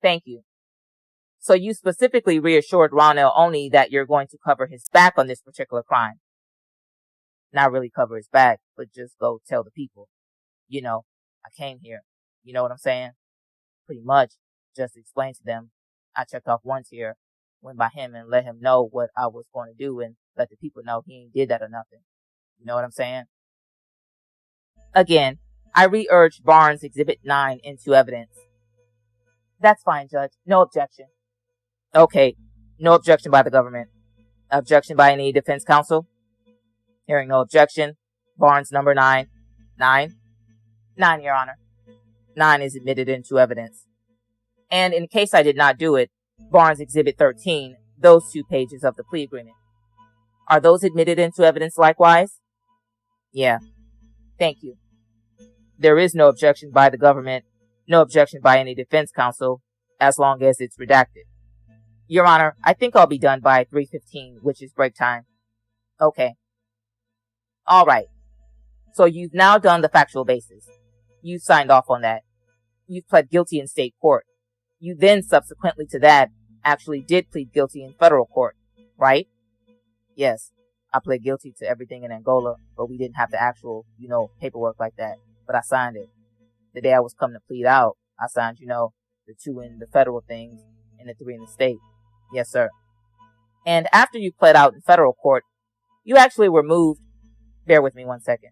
Thank you. So you specifically reassured Ronell only that you're going to cover his back on this particular crime. Not really cover his back, but just go tell the people. I came here. You know what I'm saying? Pretty much just explain to them. I checked off one tier, went by him and let him know what I was going to do and let the people know he ain't did that or nothing. You know what I'm saying? Again, I re-urged Barnes Exhibit 9 into evidence. That's fine, Judge. No objection. Okay. No objection by the government. Objection by any defense counsel? Hearing no objection. Barnes number 9. 9? 9, Your Honor. 9 is admitted into evidence. And in case I did not do it, Barnes Exhibit 13, those 2 pages of the plea agreement. Are those admitted into evidence likewise? Yeah. Thank you. There is no objection by the government, no objection by any defense counsel, as long as it's redacted. Your Honor, I think I'll be done by 3:15, which is break time. Okay. All right. So you've now done the factual basis. You signed off on that. You've pled guilty in state court. You then, subsequently to that, actually did plead guilty in federal court, right? Yes. I pled guilty to everything in Angola, but we didn't have the actual, paperwork like that. But I signed it. The day I was coming to plead out, I signed, the 2 in the federal things and the 3 in the state. Yes, sir. And after you pled out in federal court, you actually were moved. Bear with me one second.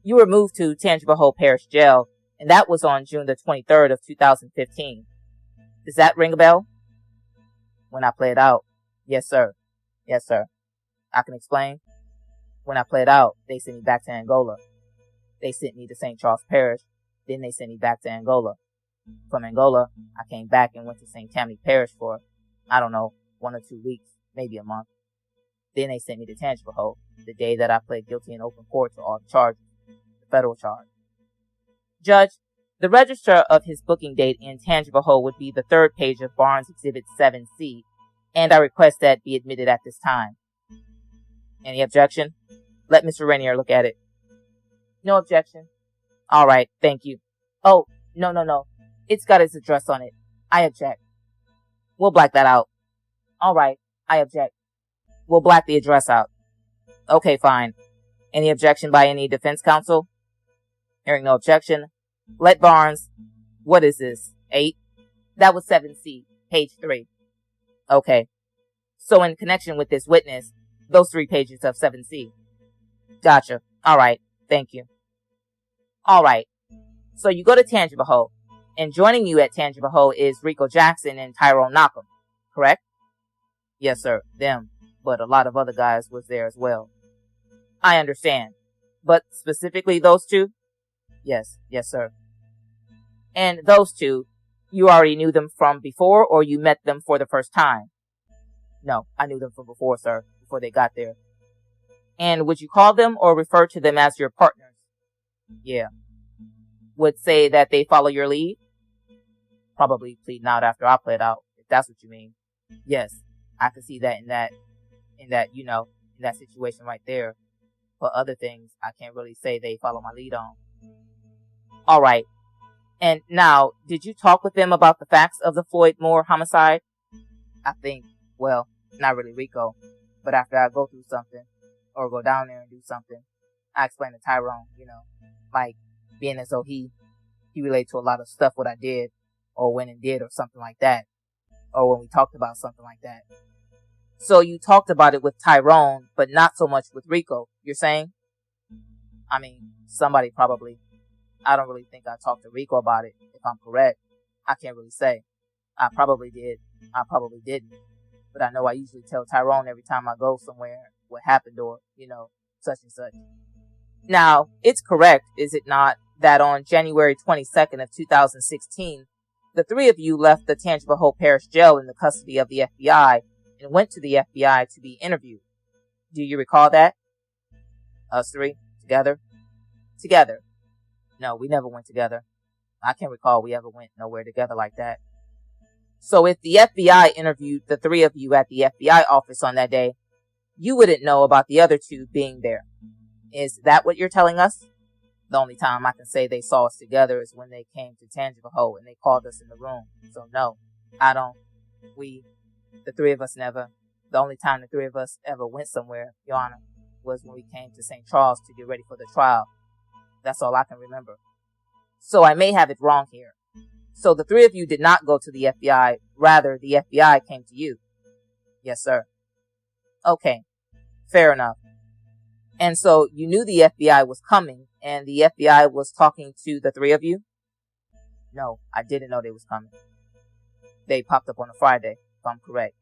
You were moved to Tangipahoa Parish Jail, and that was on June the 23rd of 2015. Does that ring a bell? When I pled out. Yes, sir. Yes, sir. I can explain. When I pled out, they sent me back to Angola. They sent me to St. Charles Parish. Then they sent me back to Angola. From Angola, I came back and went to St. Tammany Parish for, 1 or 2 weeks, maybe a month. Then they sent me to Tangipahoa, the day that I pled guilty in open court to all the charges, the federal charge. Judge, the register of his booking date in Tangipahoa would be the 3rd page of Barnes Exhibit 7C, and I request that be admitted at this time. Any objection? Let Mr. Rainier look at it. No objection. All right, thank you. Oh, no. It's got his address on it. I object. We'll black that out. All right, I object. We'll black the address out. Okay, fine. Any objection by any defense counsel? Hearing no objection, let Barnes. What is this? 8? That was 7C, page 3. Okay. So in connection with this witness, those 3 pages of 7C. Gotcha. All right. Thank you. All right. So you go to Tangipahoa, and joining you at Tangipahoa is Rico Jackson and Tyrone Knockum, correct? Yes, sir. Them. But a lot of other guys was there as well. I understand. But specifically those 2? Yes. Yes, sir. And those 2, you already knew them from before, or you met them for the first time? No, I knew them from before, sir, before they got there. And would you call them or refer to them as your partners? Yeah. Would say that they follow your lead? Probably pleading out after I pled out, if that's what you mean. Yes, I can see that in that situation right there. But other things, I can't really say they follow my lead on. All right. And now, did you talk with them about the facts of the Floyd Moore homicide? I think, well, not really Rico, but after I go through something, or go down there and do something, I explain to Tyrone, like being as though he related to a lot of stuff what I did, or went and did, or something like that, or when we talked about something like that. So you talked about it with Tyrone, but not so much with Rico, you're saying? I mean, somebody probably. I don't really think I talked to Rico about it, if I'm correct. I can't really say. I probably did. I probably didn't. But I know I usually tell Tyrone every time I go somewhere what happened or, such and such. Now, it's correct, is it not, that on January 22nd of 2016, the 3 of you left the Tangipahoa Parish Jail in the custody of the FBI and went to the FBI to be interviewed. Do you recall that? Us 3? Together? Together. No, we never went together. I can't recall we ever went nowhere together like that. So if the FBI interviewed the 3 of you at the FBI office on that day, you wouldn't know about the other 2 being there. Is that what you're telling us? The only time I can say they saw us together is when they came to Tangipahoe and they called us in the room. So no, the three of us never. The only time the three of us ever went somewhere, Your Honor, was when we came to St. Charles to get ready for the trial. That's all I can remember. So I may have it wrong here. So the three of you did not go to the FBI. Rather, the FBI came to you. Yes, sir. Okay. Fair enough. And so you knew the FBI was coming and the FBI was talking to the three of you? No, I didn't know they was coming. They popped up on a Friday, if I'm correct.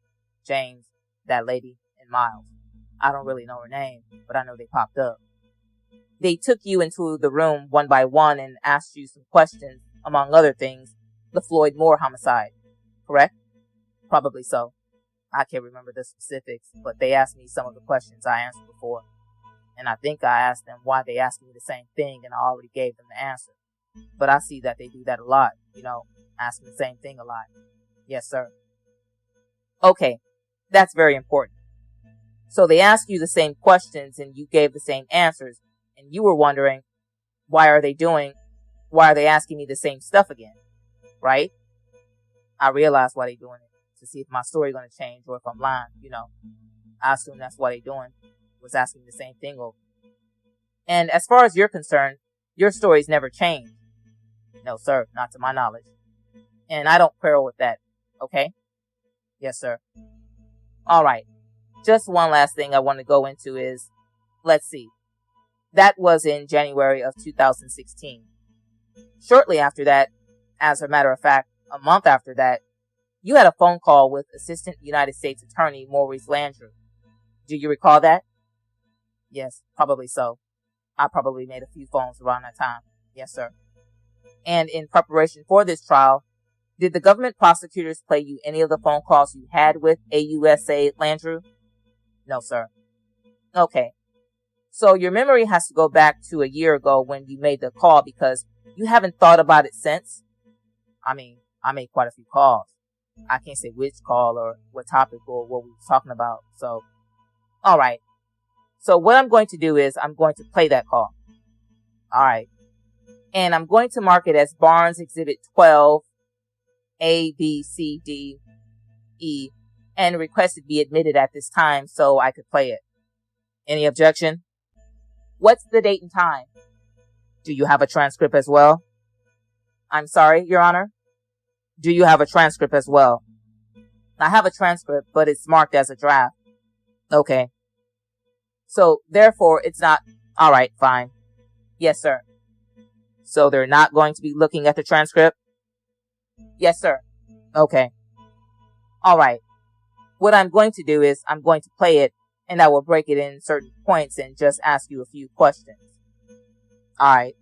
James, that lady, and Miles. I don't really know her name, but I know they popped up. They took you into the room one by one and asked you some questions, among other things, the Floyd Moore homicide, correct? Probably so. I can't remember the specifics, but they asked me some of the questions I answered before. And I think I asked them why they asked me the same thing, and I already gave them the answer. But I see that they do that a lot, asking the same thing a lot. Yes, sir. Okay, that's very important. So they asked you the same questions and you gave the same answers, and you were wondering, why are they asking me the same stuff again? Right? I realized why they're doing it, to see if my story going to change or if I'm lying, I assume that's why they're doing, was asking the same thing over. And as far as you're concerned, your story's never changed. No, sir, not to my knowledge. And I don't quarrel with that, okay? Yes, sir. Alright. Just one last thing I want to go into is, let's see. That was in January of 2016. Shortly after that, as a matter of fact, a month after that, you had a phone call with Assistant United States Attorney Maurice Landry. Do you recall that? Yes, probably so. I probably made a few phones around that time. Yes, sir. And in preparation for this trial, did the government prosecutors play you any of the phone calls you had with AUSA Landry? No, sir. Okay. So your memory has to go back to a year ago when you made the call because you haven't thought about it since. I mean, I made quite a few calls. I can't say which call or what topic or what we were talking about. So, alright. So what I'm going to do is I'm going to play that call. Alright. And I'm going to mark it as Barnes Exhibit 12, A, B, C, D, E, and request it be admitted at this time so I could play it. Any objection? What's the date and time? Do you have a transcript as well? I'm sorry, Your Honor? Do you have a transcript as well? I have a transcript, but it's marked as a draft. Okay. So, therefore, it's not... Alright, fine. Yes, sir. So they're not going to be looking at the transcript? Yes, sir. Okay. Alright. What I'm going to do is I'm going to play it, and I will break it in certain points and just ask you a few questions. Alright.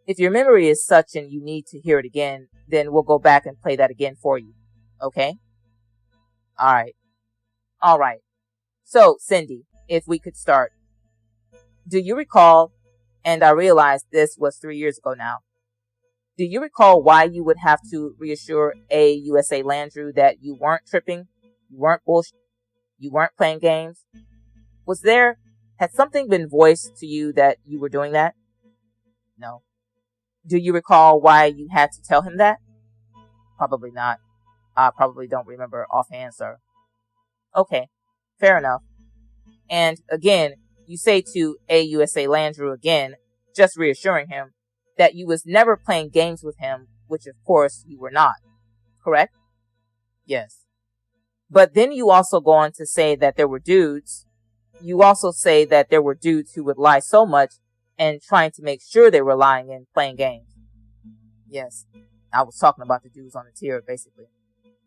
If your memory is such and you need to hear it again, then we'll go back and play that again for you. Okay? Alright. Alright. So, Cindy, if we could start. Do you recall, and I realize this was 3 years ago now, do you recall why you would have to reassure AUSA Landry that you weren't tripping, you weren't bullshit, you weren't playing games? Had something been voiced to you that you were doing that? No. Do you recall why you had to tell him that? Probably not. I probably don't remember offhand, sir. Okay, fair enough. And again, you say to AUSA Landry again, just reassuring him, that you was never playing games with him, which of course you were not. Correct? Yes. But then you also go on to say that there were dudes. You also say that there were dudes who would lie so much and trying to make sure they were lying and playing games. Yes. I was talking about the dudes on the tier, basically.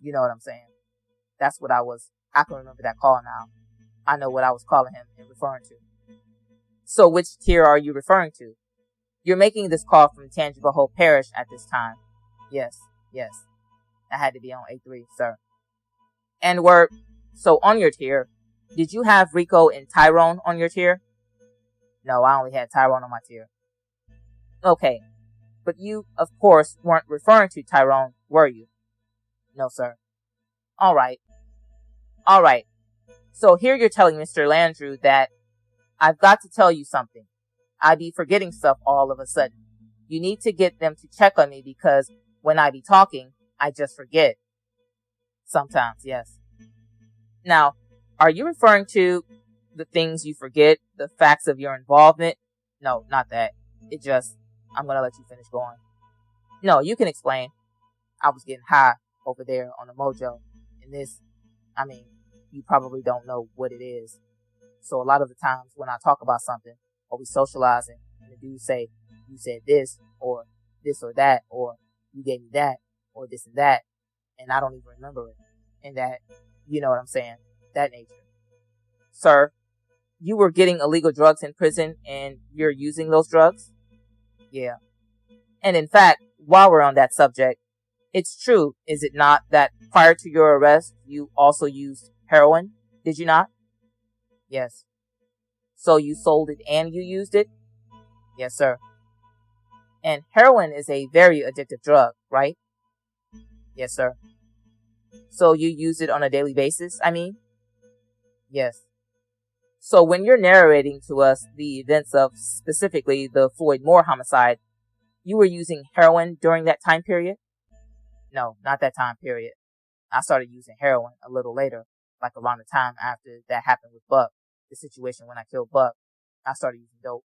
You know what I'm saying? That's what I can remember that call now. I know what I was calling him and referring to. So which tier are you referring to? You're making this call from Tangipahoe Parish at this time. Yes. I had to be on A3, sir. And so on your tier, did you have Rico and Tyrone on your tier? No, I only had Tyrone on my tier. Okay. But you, of course, weren't referring to Tyrone, were you? No, sir. Alright. So here you're telling Mr. Landry that I've got to tell you something. I be forgetting stuff all of a sudden. You need to get them to check on me because when I be talking, I just forget. Sometimes, yes. Now, are you referring to the things you forget, the facts of your involvement? No, not that. I'm gonna let you finish going. No, you can explain. I was getting high over there on the mojo. And you probably don't know what it is. So a lot of the times when I talk about something, or we socializing, and the dudes say, you said this or that, or you gave me that, or this and that, and I don't even remember it. And that, you know what I'm saying? That nature. Sir, you were getting illegal drugs in prison and you're using those drugs? Yeah. And in fact, while we're on that subject, it's true, is it not, that prior to your arrest, you also used heroin? Did you not? Yes. So you sold it and you used it? Yes, sir. And heroin is a very addictive drug, right? Yes, sir. So you use it on a daily basis, Yes. So when you're narrating to us the events of specifically the Floyd Moore homicide, you were using heroin during that time period? No, not that time period. I started using heroin a little later, like around the time after that happened with Buck, the situation when I killed Buck. I started using dope.